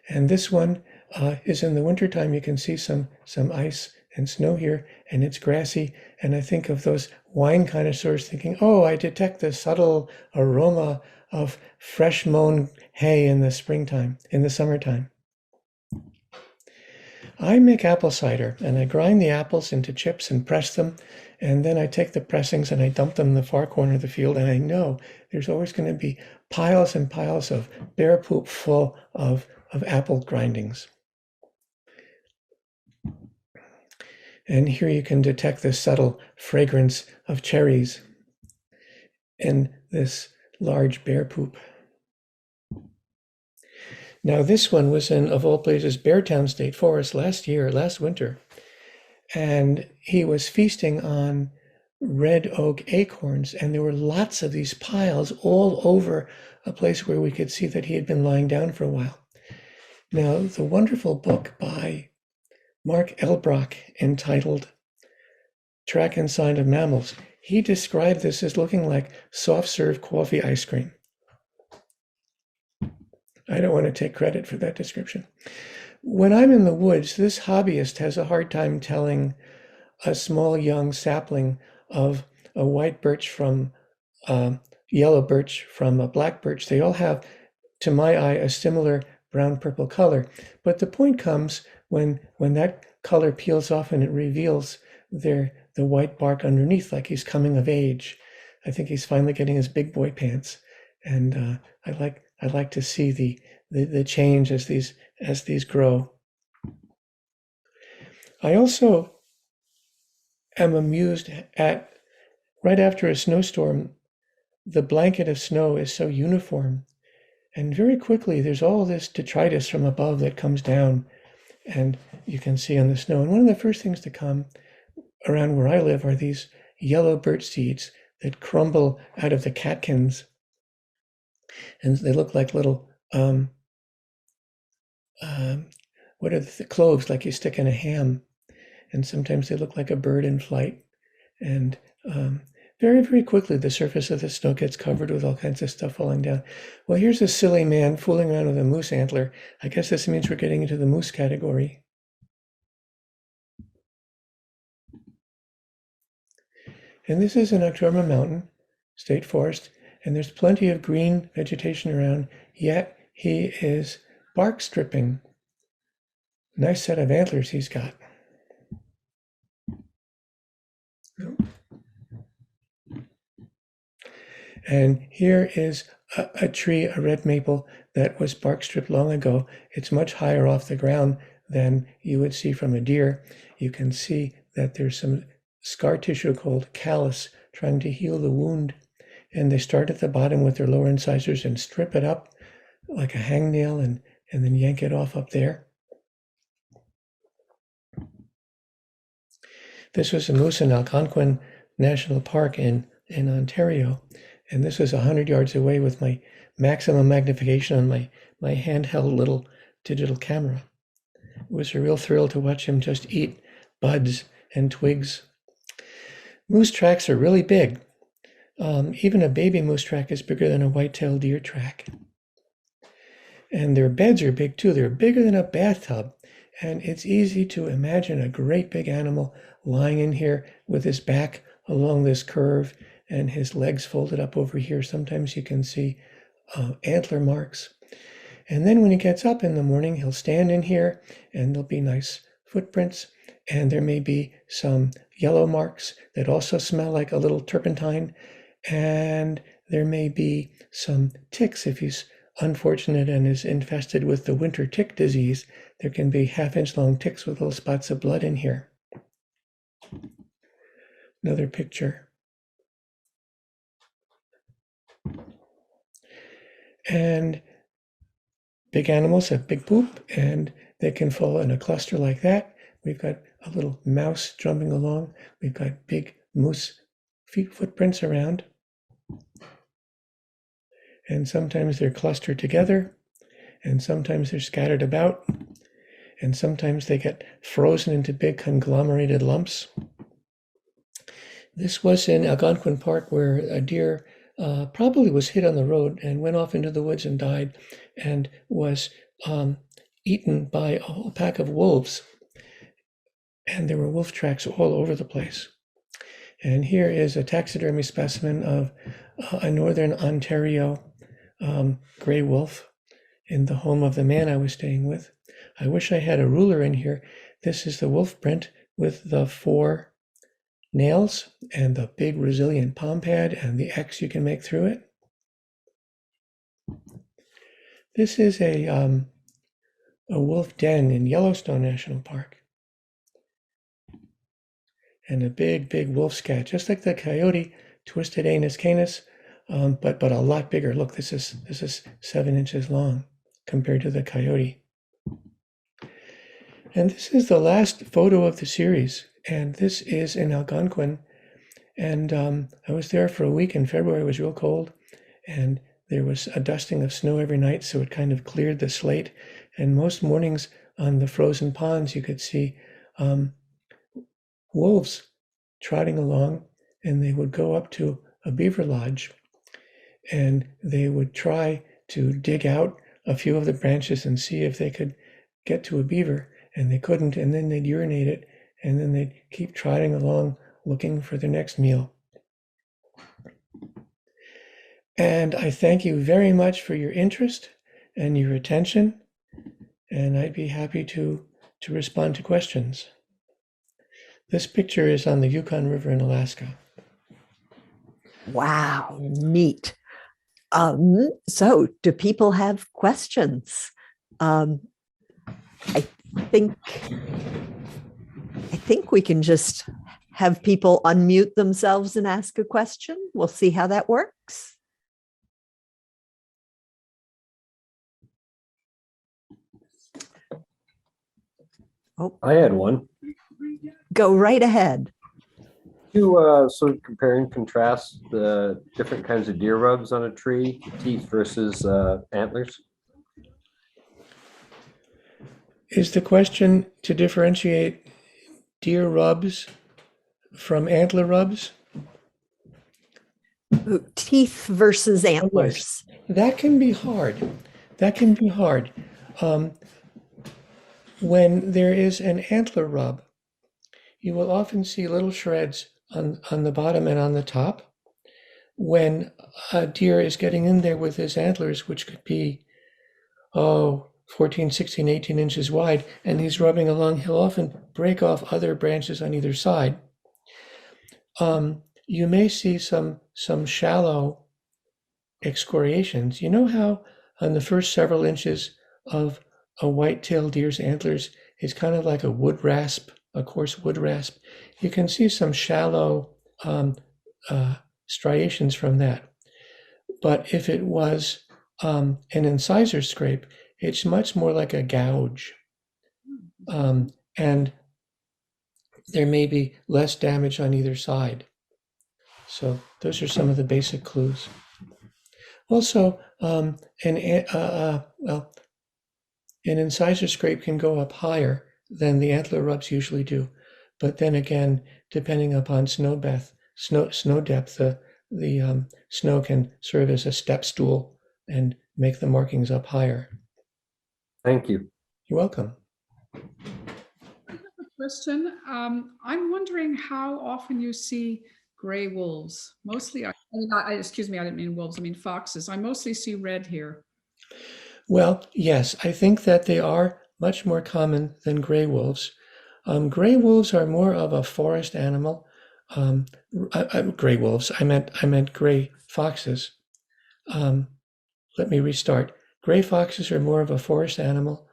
And this one is in the wintertime. You can see some ice and snow here, and it's grassy. And I think of those wine connoisseurs thinking, oh, I detect the subtle aroma of fresh mown hay in the springtime, in the summertime. I make apple cider, and I grind the apples into chips and press them, and then I take the pressings and I dump them in the far corner of the field, and I know there's always going to be piles and piles of bear poop full of apple grindings. And here you can detect the subtle fragrance of cherries in this large bear poop. Now this one was in, of all places, Beartown State Forest last winter, and he was feasting on red oak acorns, and there were lots of these piles all over a place where we could see that he had been lying down for a while. Now, the wonderful book by Mark Elbrock entitled Track and Sign of Mammals, he described this as looking like soft-serve coffee ice cream. I don't want to take credit for that description. When I'm in the woods, this hobbyist has a hard time telling a small young sapling of a white birch from yellow birch from a black birch. They all have, to my eye, a similar brown-purple color. But the point comes when that color peels off and it reveals the white bark underneath, like he's coming of age. I think he's finally getting his big boy pants. And I like to see the change as these grow. I also am amused at, right after a snowstorm, the blanket of snow is so uniform, and very quickly there's all this detritus from above that comes down, and you can see on the snow. And one of the first things to come around where I live are these yellow birch seeds that crumble out of the catkins, and they look like little what are the cloves, like you stick in a ham, and sometimes they look like a bird in flight. And very, very quickly the surface of the snow gets covered with all kinds of stuff falling down. Well, here's a silly man fooling around with a moose antler. I guess this means we're getting into the moose category. And this is in October Mountain State Forest, and there's plenty of green vegetation around, yet he is bark stripping. Nice set of antlers he's got. And here is a tree, a red maple, that was bark stripped long ago. It's much higher off the ground than you would see from a deer. You can see that there's some scar tissue called callus trying to heal the wound. And they start at the bottom with their lower incisors and strip it up like a hangnail and then yank it off up there. This was a moose in Algonquin National Park in Ontario. And this was 100 yards away with my maximum magnification on my handheld little digital camera. It was a real thrill to watch him just eat buds and twigs. Moose tracks are really big. Even a baby moose track is bigger than a white-tailed deer track. And their beds are big too. They're bigger than a bathtub. And it's easy to imagine a great big animal lying in here with his back along this curve and his legs folded up over here. Sometimes you can see antler marks. And then when he gets up in the morning, he'll stand in here and there'll be nice footprints. And there may be some yellow marks that also smell like a little turpentine. And there may be some ticks. If he's unfortunate and is infested with the winter tick disease, there can be half-inch long ticks with little spots of blood in here. Another picture. And big animals have big poop, and they can fall in a cluster like that. We've got a little mouse jumping along. We've got big moose footprints around. And sometimes they're clustered together, and sometimes they're scattered about, and sometimes they get frozen into big conglomerated lumps. This was in Algonquin Park, where a deer probably was hit on the road and went off into the woods and died, and was eaten by a whole pack of wolves. And there were wolf tracks all over the place. And here is a taxidermy specimen of a northern Ontario gray wolf in the home of the man I was staying with. I wish I had a ruler in here. This is the wolf print with the 4 nails and the big resilient palm pad and the X you can make through it. This is a wolf den in Yellowstone National Park. And a big wolf scat, just like the coyote, twisted anus canis, but a lot bigger. Look, this is 7 inches long compared to the coyote. And this is the last photo of the series, and this is in Algonquin. And I was there for a week in February. It was real cold, and there was a dusting of snow every night, so it kind of cleared the slate. And most mornings on the frozen ponds, you could see wolves trotting along, and they would go up to a beaver lodge, and they would try to dig out a few of the branches and see if they could get to a beaver, and they couldn't, and then they'd urinate it, and then they'd keep trotting along looking for their next meal. And I thank you very much for your interest and your attention, and I'd be happy to respond to questions. This picture is on the Yukon River in Alaska. Wow, neat. So do people have questions? I think we can just have people unmute themselves and ask a question. We'll see how that works. Oh, I had one. go right ahead. To sort of compare and contrast the different kinds of deer rubs on a tree, teeth versus antlers. Is the question to differentiate deer rubs from antler rubs? Teeth versus antlers. That can be hard. When there is an antler rub, you will often see little shreds on the bottom and on the top. When a deer is getting in there with his antlers, which could be, 14, 16, 18 inches wide, and he's rubbing along, he'll often break off other branches on either side. You may see some shallow excoriations. You know how on the first several inches of a white-tailed deer's antlers is kind of like a wood rasp, a coarse wood rasp? You can see some shallow striations from that. But if it was an incisor scrape, it's much more like a gouge. And there may be less damage on either side. So those are some of the basic clues. Also, an incisor scrape can go up higher than the antler rubs usually do. But then again, depending upon snow depth, the snow can serve as a step stool and make the markings up higher. Thank you. You're welcome. Question. I'm wondering how often you see gray wolves. Mostly, excuse me, I didn't mean wolves, I mean foxes. I mostly see red here. Well, yes, I think that they are much more common than gray wolves. Gray wolves are more of a forest animal. Gray wolves, I meant gray foxes. Let me restart. Gray foxes are more of a forest animal.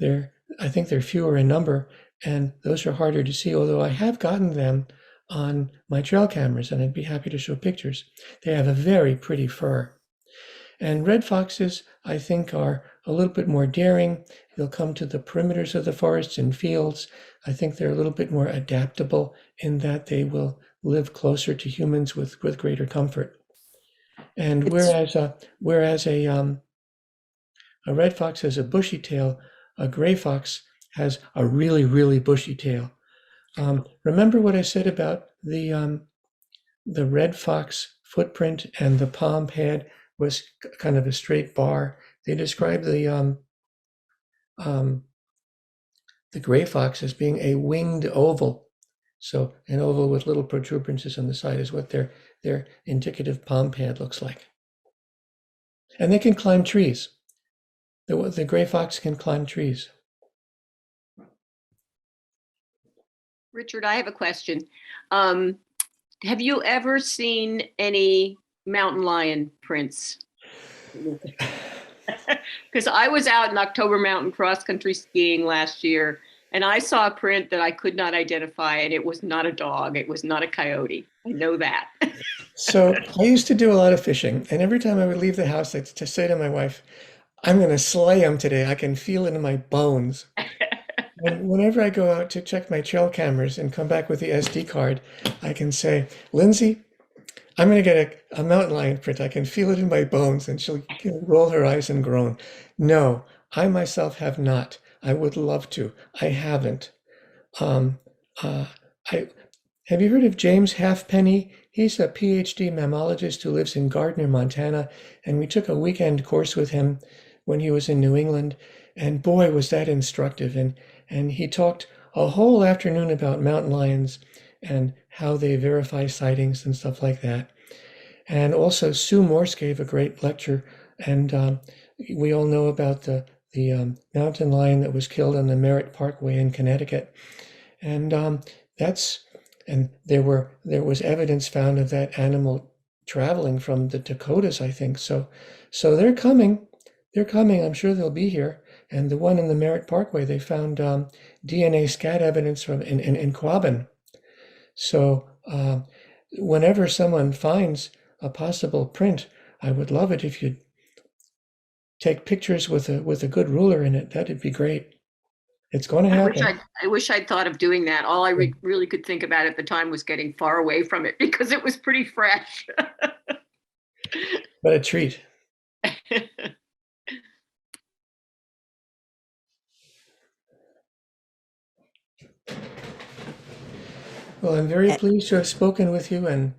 I think they're fewer in number, and those are harder to see, although I have gotten them on my trail cameras, and I'd be happy to show pictures. They have a very pretty fur. And red foxes, I think, are a little bit more daring. They'll come to the perimeters of the forests and fields. I think they're a little bit more adaptable in that they will live closer to humans with greater comfort. And whereas a red fox has a bushy tail, a gray fox has a really, really bushy tail. Remember what I said about the red fox footprint and the palm pad was kind of a straight bar. They describe the gray fox as being a winged oval. So an oval with little protuberances on the side is what their indicative palm pad looks like. And they can climb trees. The gray fox can climb trees. Richard, I have a question. Have you ever seen any mountain lion prints? Because I was out in October mountain cross-country skiing last year, and I saw a print that I could not identify, and it was not a dog. It was not a coyote. I know that. So I used to do a lot of fishing, and every time I would leave the house, I'd to say to my wife, I'm going to slay him today. I can feel it in my bones. And whenever I go out to check my trail cameras and come back with the SD card, I can say, Lindsay, I'm going to get a mountain lion print. I can feel it in my bones. And she'll roll her eyes and groan. No, I myself have not. I would love to. I haven't. Have you heard of James Halfpenny? He's a PhD mammologist who lives in Gardner, Montana. And we took a weekend course with him when he was in New England. And boy, was that instructive. And he talked a whole afternoon about mountain lions and how they verify sightings and stuff like that. And also Sue Morse gave a great lecture, and we all know about the mountain lion that was killed on the Merritt Parkway in Connecticut. And there was evidence found of that animal traveling from the Dakotas, I think. So they're coming. They're coming. I'm sure they'll be here. And the one in the Merritt Parkway, they found DNA scat evidence from in Quabbin. So whenever someone finds a possible print, I would love it if you'd take pictures with a good ruler in it. That'd be great. It's going to happen. I wish I'd thought of doing that. All I really could think about at the time was getting far away from it because it was pretty fresh. What a treat. Well, I'm very pleased to have spoken with you and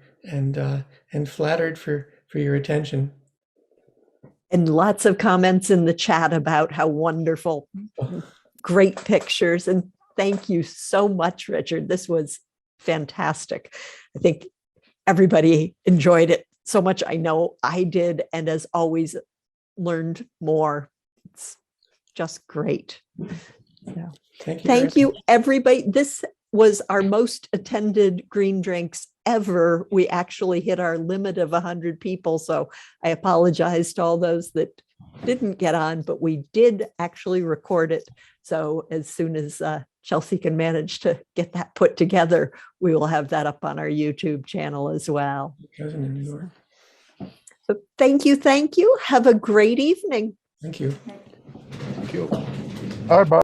flattered for your attention. And lots of comments in the chat about how wonderful, great pictures. And thank you so much, Richard. This was fantastic. I think everybody enjoyed it so much. I know I did. And as always, learned more. It's just great. So, thank you, everybody. This was our most attended Green Drinks ever. We actually hit our limit of 100 people. So I apologize to all those that didn't get on, but we did actually record it. So as soon as Chelsea can manage to get that put together, we will have that up on our YouTube channel as well. In New York. So thank you. Thank you. Have a great evening. Thank you. Thank you. Bye bye.